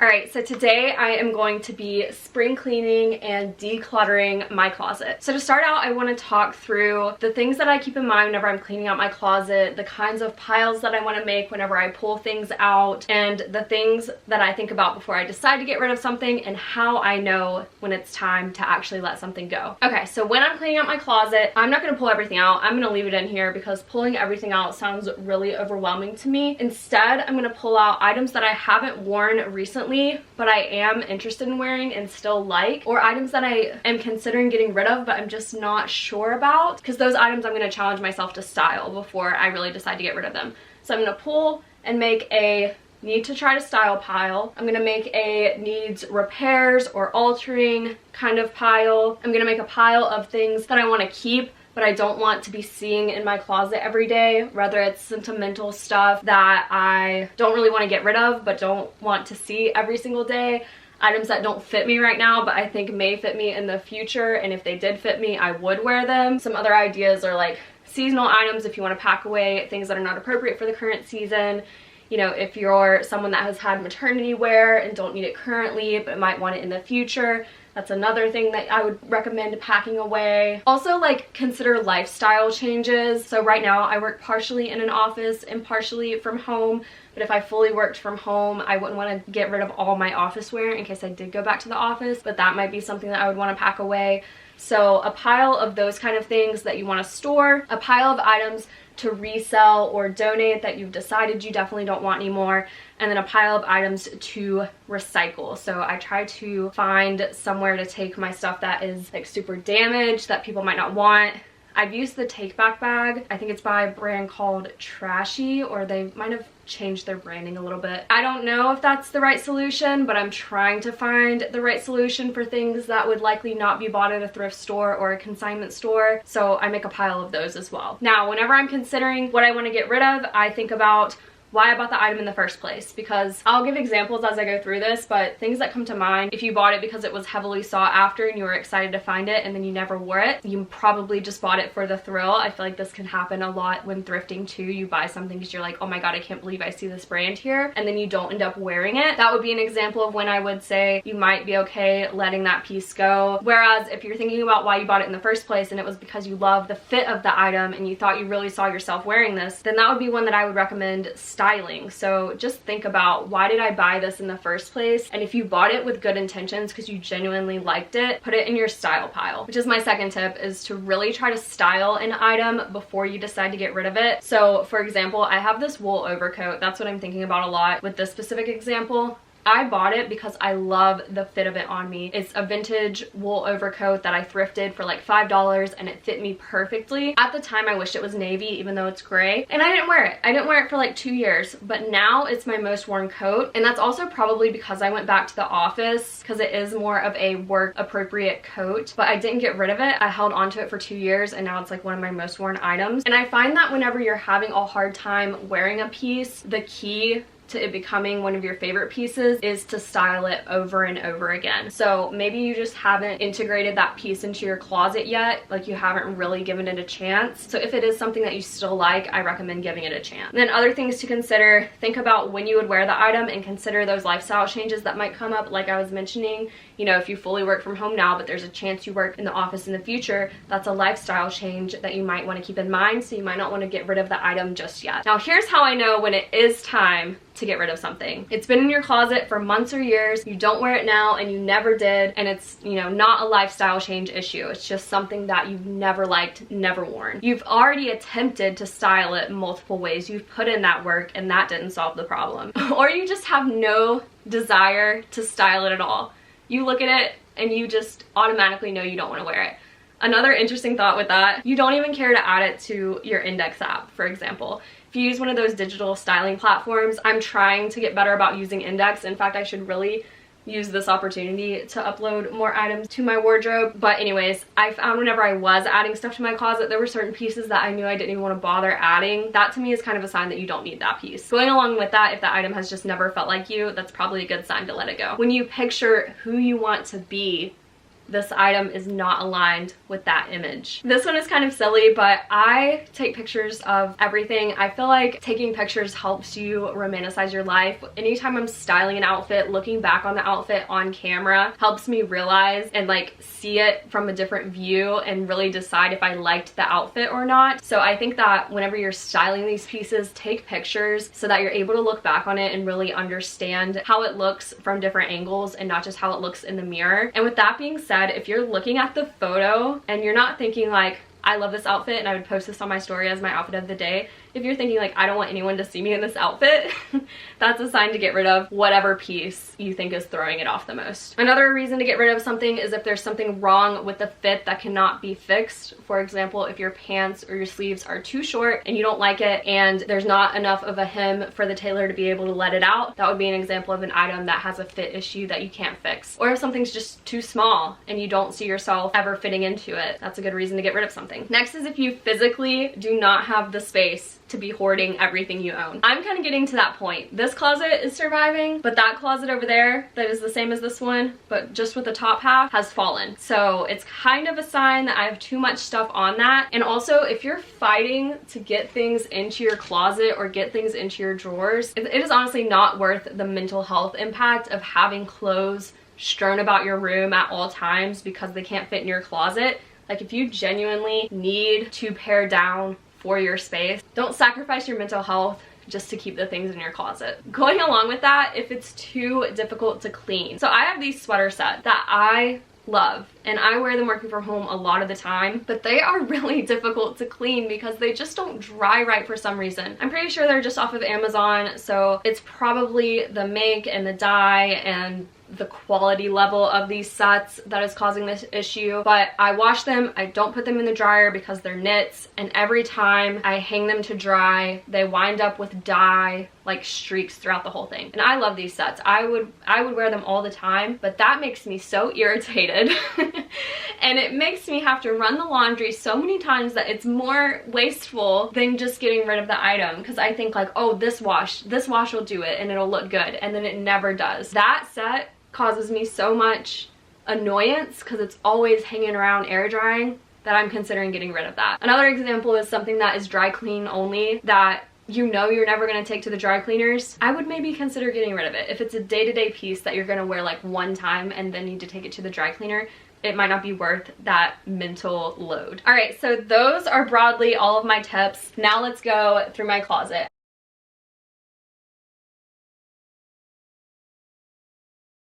Alright, so today I am going to be spring cleaning and decluttering my closet. So to start out, I want to talk through the things that I keep in mind whenever I'm cleaning out my closet, the kinds of piles that I want to make whenever I pull things out, and the things that I think about before I decide to get rid of something, and how I know when it's time to actually let something go. Okay, so when I'm cleaning out my closet, I'm not going to pull everything out. I'm going to leave it in here because pulling everything out sounds really overwhelming to me. Instead, I'm going to pull out items that I haven't worn recently but I am interested in wearing and still like, or items that I am considering getting rid of but I'm just not sure about, because those items I'm going to challenge myself to style before I really decide to get rid of them. So I'm going to pull and make a need to try to style pile. I'm going to make a needs repairs or altering kind of pile. I'm going to make a pile of things that I want to keep but I don't want to be seeing in my closet every day. Rather, it's sentimental stuff that I don't really want to get rid of but don't want to see every single day. Items that don't fit me right now but I think may fit me in the future, and if they did fit me, I would wear them. Some other ideas are like seasonal items if you want to pack away things that are not appropriate for the current season. You know, if you're someone that has had maternity wear and don't need it currently but might want it in the future, that's another thing that I would recommend packing away. Also, like, consider lifestyle changes. So right now I work partially in an office and partially from home, but if I fully worked from home, I wouldn't want to get rid of all my office wear in case I did go back to the office, but that might be something that I would want to pack away. So a pile of those kind of things that you want to store, a pile of items to resell or donate that you've decided you definitely don't want anymore, and then a pile of items to recycle. So I try to find somewhere to take my stuff that is like super damaged that people might not want. I've used the take back bag. I think it's by a brand called Trashy, or they might have changed their branding a little bit. I don't know if that's the right solution, but I'm trying to find the right solution for things that would likely not be bought at a thrift store or a consignment store. So I make a pile of those as well. Now, whenever I'm considering what I want to get rid of, I think about why I bought the item in the first place, because I'll give examples as I go through this, but things that come to mind: if you bought it because it was heavily sought after and you were excited to find it and then you never wore it, you probably just bought it for the thrill. I feel like this can happen a lot when thrifting too. You buy something because you're like, oh my god, I can't believe I see this brand here, and then you don't end up wearing it. That would be an example of when I would say you might be okay letting that piece go. Whereas if you're thinking about why you bought it in the first place and it was because you love the fit of the item and you thought you really saw yourself wearing this, then that would be one that I would recommend styling. So just think about, why did I buy this in the first place? And if you bought it with good intentions because you genuinely liked it, put it in your style pile. Which is my second tip, is to really try to style an item before you decide to get rid of it. So for example, I have this wool overcoat. That's what I'm thinking about a lot with this specific example. I bought it because I love the fit of it on me. It's a vintage wool overcoat that I thrifted for like $5 and it fit me perfectly. At the time I wished it was navy even though it's gray, and I didn't wear it. I didn't wear it for like 2 years, but now it's my most worn coat, and that's also probably because I went back to the office because it is more of a work appropriate coat, but I didn't get rid of it. I held on to it for 2 years and now it's like one of my most worn items. And I find that whenever you're having a hard time wearing a piece, the key to it becoming one of your favorite pieces is to style it over and over again. So maybe you just haven't integrated that piece into your closet yet, like you haven't really given it a chance. So if it is something that you still like, I recommend giving it a chance. And then other things to consider: think about when you would wear the item and consider those lifestyle changes that might come up. Like I was mentioning, you know, if you fully work from home now but there's a chance you work in the office in the future, that's a lifestyle change that you might want to keep in mind, so you might not want to get rid of the item just yet. Now here's how I know when it is time to get rid of something. It's been in your closet for months or years, you don't wear it now and you never did, and it's, you know, not a lifestyle change issue. It's just something that you've never liked, never worn. You've already attempted to style it multiple ways. You've put in that work and that didn't solve the problem. Or you just have no desire to style it at all. You look at it and you just automatically know you don't want to wear it. Another interesting thought with that, you don't even care to add it to your index app, for example. If you use one of those digital styling platforms, I'm trying to get better about using Index. In fact, I should really use this opportunity to upload more items to my wardrobe. But anyways, I found whenever I was adding stuff to my closet, there were certain pieces that I knew I didn't even want to bother adding. That to me is kind of a sign that you don't need that piece. Going along with that, if the item has just never felt like you, that's probably a good sign to let it go. When you picture who you want to be this item is not aligned with that image. This one is kind of silly, but I take pictures of everything. I feel like taking pictures helps you romanticize your life. Anytime I'm styling an outfit, looking back on the outfit on camera helps me realize and like see it from a different view and really decide if I liked the outfit or not. So I think that whenever you're styling these pieces, take pictures so that you're able to look back on it and really understand how it looks from different angles and not just how it looks in the mirror. And with that being said, if you're looking at the photo and you're not thinking like, I love this outfit and I would post this on my story as my outfit of the day, if you're thinking like, I don't want anyone to see me in this outfit, that's a sign to get rid of whatever piece you think is throwing it off the most. Another reason to get rid of something is if there's something wrong with the fit that cannot be fixed. For example, if your pants or your sleeves are too short and you don't like it and there's not enough of a hem for the tailor to be able to let it out, that would be an example of an item that has a fit issue that you can't fix. Or if something's just too small and you don't see yourself ever fitting into it, that's a good reason to get rid of something. Next is if you physically do not have the space to be hoarding everything you own. I'm kind of getting to that point. This closet is surviving, but that closet over there that is the same as this one, but just with the top half, has fallen. So it's kind of a sign that I have too much stuff on that. And also, if you're fighting to get things into your closet or get things into your drawers, it is honestly not worth the mental health impact of having clothes strewn about your room at all times because they can't fit in your closet. Like, if you genuinely need to pare down for your space, don't sacrifice your mental health just to keep the things in your closet. Going along with that, if it's too difficult to clean. So I have these sweater sets that I love and I wear them working from home a lot of the time, but they are really difficult to clean because they just don't dry right for some reason. I'm pretty sure they're just off of Amazon, so it's probably the make and the dye and the quality level of these sets that is causing this issue. But I wash them, I don't put them in the dryer because they're knits, and every time I hang them to dry, they wind up with dye like streaks throughout the whole thing. And I love these sets. I would wear them all the time, but that makes me so irritated. And it makes me have to run the laundry so many times that it's more wasteful than just getting rid of the item, because I think like, oh, this wash will do it and it'll look good, and then it never does. That set causes me so much annoyance because it's always hanging around air drying that I'm considering getting rid of that. Another example is something that is dry clean only that you know you're never going to take to the dry cleaners. I would maybe consider getting rid of it. If it's a day-to-day piece that you're going to wear like one time and then need to take it to the dry cleaner, it might not be worth that mental load. All right, so those are broadly all of my tips. Now let's go through my closet.